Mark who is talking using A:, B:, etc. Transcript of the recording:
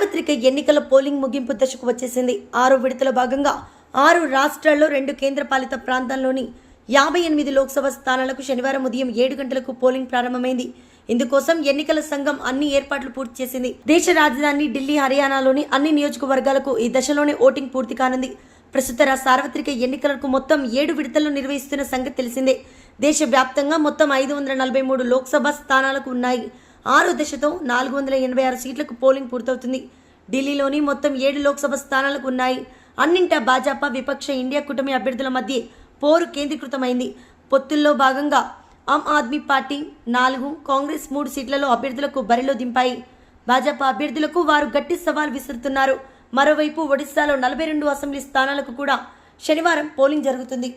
A: సార్వత్రిక ఎన్నికల పోలింగ్ ముగింపు దశకు వచ్చేసింది. 6 విడతల భాగంగా 6 రాష్ట్రాల్లో 2 కేంద్రపాలిత ప్రాంతాల్లోని 58 లోక్సభ స్థానాలకు శనివారం ఉదయం 7 గంటలకు పోలింగ్ ప్రారంభమైంది. ఇందుకోసం ఎన్నికల సంఘం అన్ని ఏర్పాట్లు పూర్తి చేసింది. దేశ రాజధాని ఢిల్లీ, హర్యానాలోని అన్ని నియోజకవర్గాలకు ఈ దశలోనే ఓటింగ్ పూర్తి కానుంది. ప్రస్తుత సార్వత్రిక ఎన్నికలకు మొత్తం 7 విడతల్లో నిర్వహిస్తున్న సంగతి తెలిసిందే. దేశవ్యాప్తంగా మొత్తం 583 లోక్సభ స్థానాలకు ఉన్నాయి. 6 దశతో 486 సీట్లకు పోలింగ్ పూర్తవుతుంది. ఢిల్లీలోని మొత్తం 7 లోక్సభ స్థానాలకు ఉన్నాయి. అన్నింటా భాజపా విపక్ష ఇండియా కూటమి అభ్యర్థుల మధ్య పోరు కేంద్రీకృతమైంది. పొత్తుల్లో భాగంగా ఆమ్ ఆద్మీ పార్టీ 4, కాంగ్రెస్ 3 సీట్లలో అభ్యర్థులకు బరిలో దింపాయి. భాజపా అభ్యర్థులకు వారు గట్టి సవాల్ విసురుతున్నారు. మరోవైపు ఒడిశాలో 42 అసెంబ్లీ స్థానాలకు కూడా శనివారం పోలింగ్ జరుగుతుంది.